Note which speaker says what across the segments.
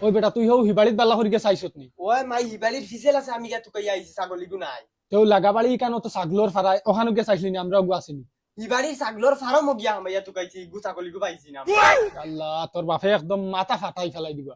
Speaker 1: ওই বেটা তুই হও হিবাড়িত বাল্লা করিকে চাইছত নি
Speaker 2: ওই মাই হিবালির ফিসেল আছে আমি গিয়া তুকাই আইছি ছাগলিগু নাই
Speaker 1: তেও লাগাবাড়ি কেন তো ছাগলর ফারাই ওখানুকে চাইছিলি না আমরা গু আসিনি
Speaker 2: হিবালির ছাগলর ফার্ম গিয়া আমাইয়া তুকাইছি গু ছাগলিগু পাইছি না
Speaker 1: আল্লাহ তোর বাপে একদম মাথা ফাটাই ফেলাই দিবা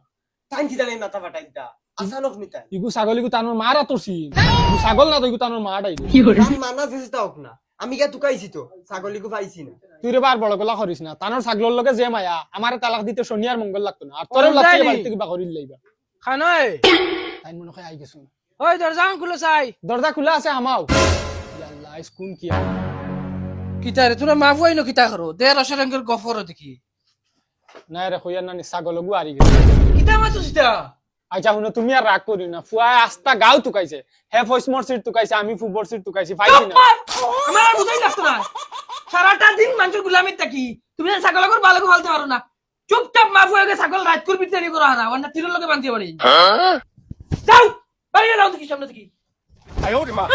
Speaker 2: টাইম কি জানি মাথা ফাটাইতা আসানক নিতা
Speaker 1: ইগু ছাগলিগু তানোর মারা তোরছি ইগু ছাগল না তো ইগু তানোর মা ডাই
Speaker 2: তার মানা চেষ্টা হোক না আমি গিয়া তুকাইছি তো ছাগলিগু পাইছি না
Speaker 1: তুই রে বার বড় গলা করিস না তানোর ছাগলর লগে যে মায়া আমারে তালাক দিতে শনিয়ার মঙ্গল লাগতো না আর তোরে লাগতে বাড়িতে কিবা করিল লাইবা
Speaker 3: খানয়
Speaker 1: তাই মনে হয় আই গেছুন
Speaker 3: ওই দরজা খুলে চাই
Speaker 1: দরজা খোলা আছে আমাও আল্লাহ স্কুন কি
Speaker 3: কিতারে তোরা মা ফুয়াইনো কিতা করো দেড় অসরঙ্গের গফর দেখি
Speaker 1: না রে কইয়ার না ছাগল গু আরি গেছে
Speaker 3: কিতা মাতো সিতা
Speaker 1: আচ্ছা শুনো তুমি আর রাগ করি না ফুয়ায় আস্তা গাও তুকাইছে হে ফসমর সিট তুকাইছে আমি ফুবর সিট তুকাইছি পাইছি না
Speaker 3: আমার আর বুঝাই লাগতো না সারাটা দিন মানুষের গুলামিত থাকি তুমি ছাগলগর বালক বলতে পারো না চুপচাপ মা ফুয়াকে ছাগল রাত করে বিতারি করা না ওনা তিরুর লগে বাঁধতে পারি যাও বাইরে যাও দেখি সামনে দেখি
Speaker 2: আয়ো রে মা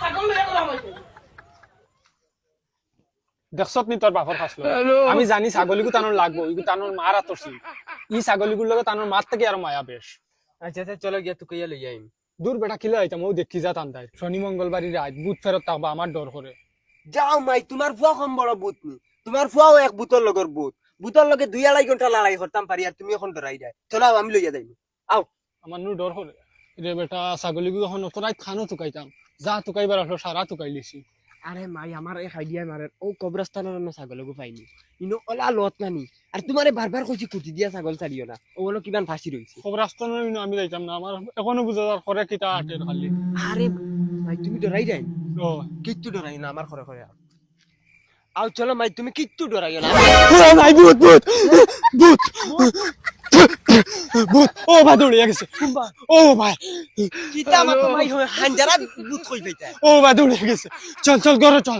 Speaker 3: ছাগল লয়ে করা হইছে
Speaker 1: দেখছত নি তোর বাপর ফাসলো আমি জানি ছাগলিগু তানোর লাগবো ইগু তানোর মারা তোরছি ই ছাগলিগুর লগে তানোর মার থেকে আর মায়া বেশ
Speaker 2: আচ্ছা আচ্ছা চলো গিয়া তুকাইয়া লই আইম
Speaker 1: দূর বেটা খিলে আইতাম ও দেখি যা তান্দাই শনি মঙ্গলবারই রাত বুধ ফেরত থাকবা আমার ডর করে
Speaker 2: যাও মাই তোমার ফুয়া কম বড় বুত নি তোমার ফুয়াও এক বুতর লগর বুত বুতর লগে 2-2.5 ঘন্টা লড়াই করতাম পারি আর তুমি এখন ডরাই যায় চলো আমি লইয়া যাইম আও
Speaker 1: আমার নু ডর করে রে বেটা ছাগলিগু এখন তোরাই খানো তুকাইতাম যা তুকাইবার আসলো সারা তুকাই লিছি
Speaker 2: আরে মাই আমার এই আইডিয়া মারে ও কবরস্থানের না ছাগলগু পাইনি ইনো ওলা লত নানি আর তোমারে বারবার কইছি কুটি দিয়া ছাগল ছাড়িও না ও বলো কিমান ফাঁসি রইছে
Speaker 1: খবর আসতো না আমি যাইতাম না আমার এখনো বুঝা করে কিতা আটের খালি
Speaker 2: আরে মাই তুমি ডরাই যাই
Speaker 1: ও
Speaker 2: কিচ্ছু ডরাই না আমার ঘরে ঘরে আও চলো মাই তুমি কিচ্ছু ডরাইও না
Speaker 1: ভাই ভূত ভূত ভূত ভূত ও ভাই দৌড়িয়া গেছে ও ভাই
Speaker 2: কিতা আমার মাই হানজারা ভূত কই পাইতা
Speaker 1: ও ভাই দৌড়িয়া গেছে চল চল ঘরে চল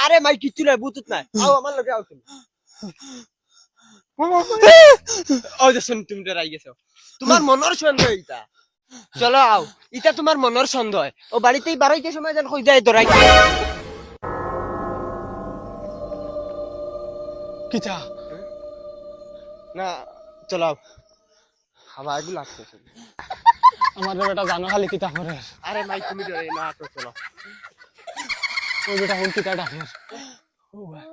Speaker 2: আরে মাই কিচ্ছু নাই ভূত নাই আও আমার লগে আও তুমি ও দেখুন তুমি ডরাই গেছো তোমার মনের সন্দেহ এটা চলো আও এটা তোমার মনের সন্দেহ ও বাড়িতেই বারোইতে সময় যেন কই যায় ডরাই
Speaker 1: কিতা
Speaker 2: না চলো হাওয়া এগুলো লাগতেছে
Speaker 1: আমার বেটা জানো খালি কিতা করে
Speaker 2: আরে মাই তুমি ডরাই না তো চলো
Speaker 1: ও বেটা হল কিতা ডাকে ও ভাই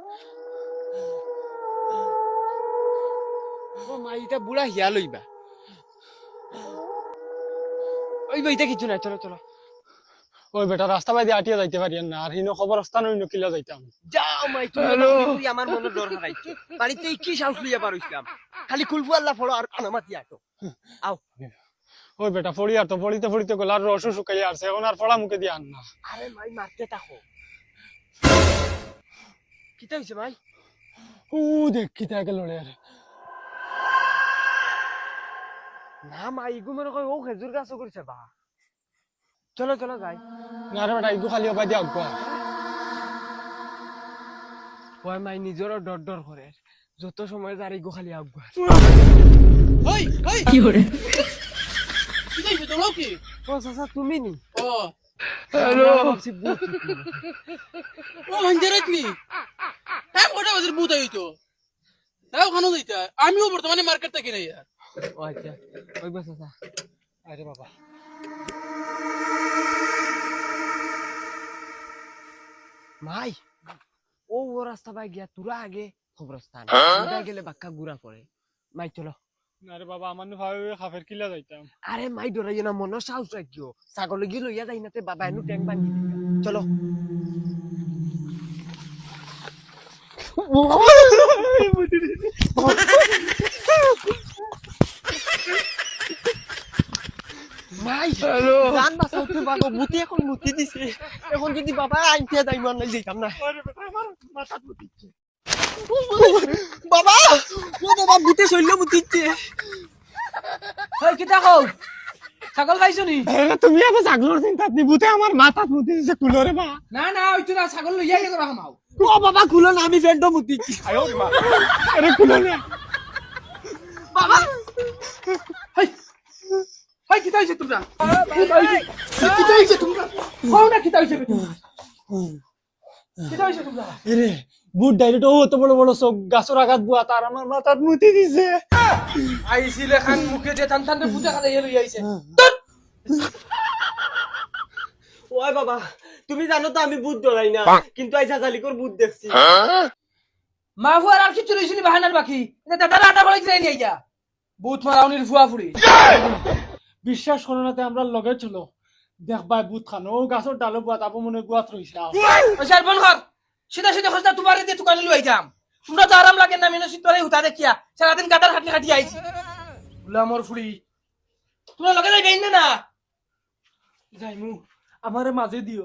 Speaker 2: ও মাই এটা বুড়া হিয়া লইবা ওই বইটা কিছু না চলো চলো
Speaker 1: ওই বেটা রাস্তা বাইরে আটিয়া যাইতে পারি না আর হিনো খবর স্থান হইনো কিলা যাইতাম
Speaker 2: যাও মাই তুমি আমার মনে ডর হারাইছো বাড়িতে কি সাহস লইয়া পারইছিলাম খালি কুলফু আল্লাহ ফলো আর আনামাতি আটো আও
Speaker 1: ওই বেটা পড়ি আর তো পড়িতে পড়িতে গলার রস শুকাইয়া আসছে এখন আর ফড়া মুখে দিয়ে আন না
Speaker 2: আরে মাই মারতে থাকো কিতা হইছে ভাই
Speaker 1: ও দেখ কিতা গেল রে
Speaker 2: না মাই ইগু মনে কই ও খেজুর গাছ করিছে বা চলো চলো যাই
Speaker 1: না রে বেটা ইগু খালি হবাই দিয়া আগুয়া
Speaker 2: ওই মাই নিজেরও ডর ডর করে যত সময় যার ইগু খালি আগুয়া
Speaker 3: ওই ওই কি করে কি কইছ তোমরা কি
Speaker 2: ও চাচা তুমি নি
Speaker 3: ও
Speaker 2: হ্যালো
Speaker 3: ও হানজারাত নি টাইম কটা বাজে বুত হইতো তাও খানো দিতা আমিও বর্তমানে মার্কেট থেকে নাই यार
Speaker 2: ও আচ্ছা ওই বস চাচা
Speaker 1: আরে বাবা
Speaker 2: মাই ও রাস্তা পাই গিয়া তুরা আগে খবরস্থান উদা গেলে বাক্কা গুড়া পড়ে মাই চলো
Speaker 1: আরে বাবা আমার ভাবে খাফের কিলা যাইতাম
Speaker 2: আরে মাই ডরাইও না মন সাহস রাখিও ছাগল গিয়ে লইয়া যাই নাতে বাবা এনু ট্যাঙ্ক ভাঙি চলো মাই হ্যালো জান বাসাও তো বাগো মুতি এখন মুতি দিছে এখন যদি বাবা আইতে যাই মান নাই যাইতাম না
Speaker 1: আরে বেটা আমার মাথা মুতিছে
Speaker 2: বাবা ও বাবা মুতে চললো মুতিছে
Speaker 3: ওই কিতা কও ছাগল খাইছো নি
Speaker 1: আরে তুমি আবার ছাগলর চিন্তা নি বুতে আমার মাথা মুতিছে কুলরে বা
Speaker 3: না না ওইতো না ছাগল লইয়া গেল রামাও
Speaker 2: ও বাবা খুলো না আমি ফেন্ড মুতিছি
Speaker 1: আয়ো মা আরে কুলরে
Speaker 3: বাবা হাই হাই কিতা হইছে তোমরা কিতা হইছে তোমরা কও না কিতা হইছে কিতা হইছে তোমরা
Speaker 1: এরে বুট ডাইরেক্ট ও অত বড় বড় চোখ গাছের আঘাত বুয়া তার আমার মাথার মুতি দিছে
Speaker 3: আইছিল খান মুখে যে টান টান বুঝা খালে লই আইছে
Speaker 2: ওই বাবা তুমি জানো তো আমি ভূত ডরাই না কিন্তু আইসা জালিকর ভূত দেখছি
Speaker 3: মা ফুয়ার আর কিছু রইছিলি বাহানার বাকি দাদা আটা বলে যাই নিয়ে যা বুথ মারাউনির ফুয়া ফুড়ি
Speaker 1: বিশ্বাস করো না তে আমরা লগে ছিল দেখবা বুট খান ও গাছের ডালে বুয়া তারপর মনে গুয়াত রইছে
Speaker 3: ও স্যার বল কর সিধা সিধা খসটা তোমারে দিয়ে তুকানি লই যাম তোমরা তো আরাম লাগে না মিনসিত পরে হুতা দেখিয়া সারাদিন গাদার হাঁটি হাঁটি আইছি গুলামর ফুড়ি তোমরা লগে যাই বেইন না
Speaker 1: যাইমু আমারে মাঝে দিও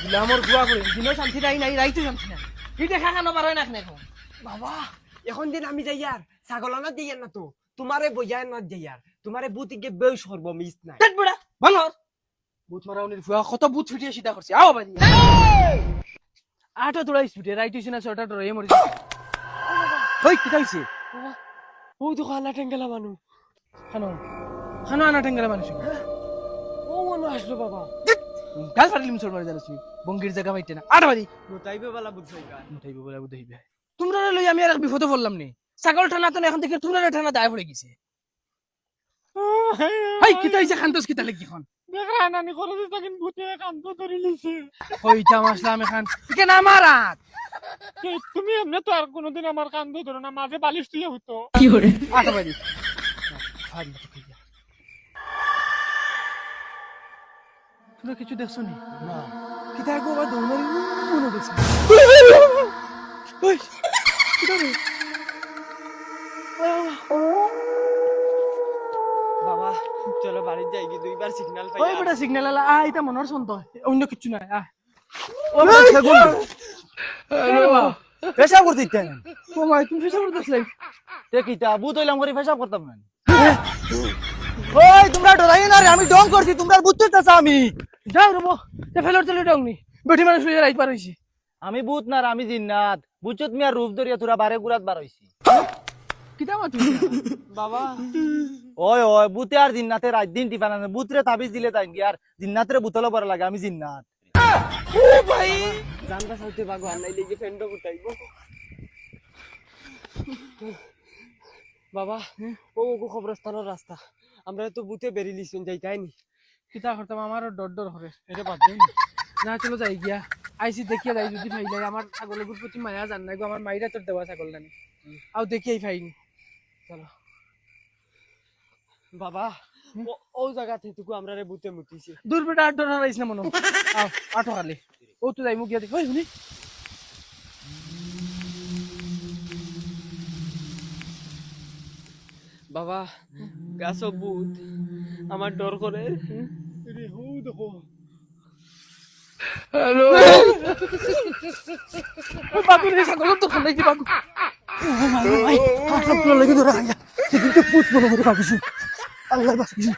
Speaker 3: গুলামর ফুয়া ফুড়ি দিনও শান্তি নাই নাই রাইতো শান্তি নাই কি দেখা খানো পারো না এখন
Speaker 2: বাবা এখন দিন আমি যাই আর ছাগলানা দিয়ে না তো তোমারে বইয়ায় না যাই আর তোমারে বুতিকে বেউ সর্বমিস নাই
Speaker 3: দেখ বড়া ভাঙর বুথ মারাউনির ফুয়া কত বুথ ফিটিয়ে সিধা করছে আও বাজি আটা তোড়াই স্পিডে রাইট হইছে না ছটা তোড়াই মরি
Speaker 2: ওই কি কইছে ও তো খালা টেঙ্গেলা মানু
Speaker 3: খানো খানো আনা টেঙ্গলা মানুষ
Speaker 2: ও মনে আসলো বাবা
Speaker 3: গাল ফাটিলিম সর মারি জানাছি বঙ্গির জায়গা মাইতে না আটা বাজি
Speaker 2: মোটাইবে বালা বুঝাইবা
Speaker 3: উঠাইব বলে বুঝাইবে তোমরা লই আমি আর এক বিপদে পড়লাম নি ছাগল ঠানা তো এখন থেকে তোমরা ঠানা দায় পড়ে গেছে হাই কি তাইছে খান্তস কি তালে কি খন
Speaker 1: দেখা নানি করে দিতা কিন্তু ভূতে কান্ত ধরে লিছে
Speaker 3: কইতা মাসলাম এখন কে না মারাত
Speaker 1: তুমি এমনি তো আর কোনোদিন আমার কান ধরো না মাঝে বালিশ দিয়ে হইতো
Speaker 3: আটা বাজি তুমি কিছু দেখছো নি না কি তাই গো বা দৌড়াই মনে দেখছো ওই কি করে
Speaker 2: বাবা চলো বাড়ি যাই কি দুইবার সিগন্যাল পাই
Speaker 3: ওই বড় সিগন্যাল আলা এটা মনর সন্ত অন্য কিছু নাই
Speaker 4: ও সেগুন পেশাব করতে ইচ্ছেন
Speaker 3: ও মাই তুমি ফেসা করতেছলাই
Speaker 4: তে কিতা বুত হইলাম করে পেশাব করতাম না ওই তোমরা ডরাই না রে আমি ডং করছি তোমরা বুঝতে চাস আমি
Speaker 3: যাও রবো তে ফেলর চলে ডংনি বেটি মানুষ লইয়া রাইত পার হইছি
Speaker 4: আমি বুত না রে, আমি জিন্নাত বুঝছত মিয়া রূপ ধরিয়া তোরা বারে গুরাত বার হইছি
Speaker 3: কিতা মা তুমি
Speaker 2: বাবা
Speaker 4: ওই ওই বুতে আর জিন্নাতে রাত দিন টিফানা বুতরে তাবিজ দিলে তাই কি আর জিন্নাতরে বুতলে পরে লাগে আমি জিন্নাত
Speaker 3: ও ভাই
Speaker 2: জানবা সাইতে বাগো আনাই লাগি ফেন্ডো গুটাইবো বাবা ও গো খবরস্থানের রাস্তা আমরা তো বুতে বেরিলিছুন যাইতাইনি
Speaker 3: কিতা করতাম আমারও ডর ডর করে এটা বাদ দেই না চলো যাই গিয়া আইসি দেখিয়া যাই যদি ফাইলাই আমার ছাগলের প্রতি মায়া জান নাই গো আমার মাইরা তোর দেওয়া ছাগল নানি আও দেখিয়াই ফাইনি চলো
Speaker 2: বাবা ও জায়গা থেকে আমরা রে বুতে মুতিছি
Speaker 3: দূর বেটা আর ডর হারাইছ না মনো আও আটো খালি ও তো যাই মুখ গিয়া দেখ ওই শুনি
Speaker 2: বাবা গাছ বুত আমার ডর করে
Speaker 1: রে হো দেখো
Speaker 3: হ্যালো বাবু রে ছাগল তো খালাই দি বাবু
Speaker 4: হাত লাগি ধরে আয়া সেদিন তো পুত মনে করে ভাবিছি আল্লাহ বাঁচিয়েছে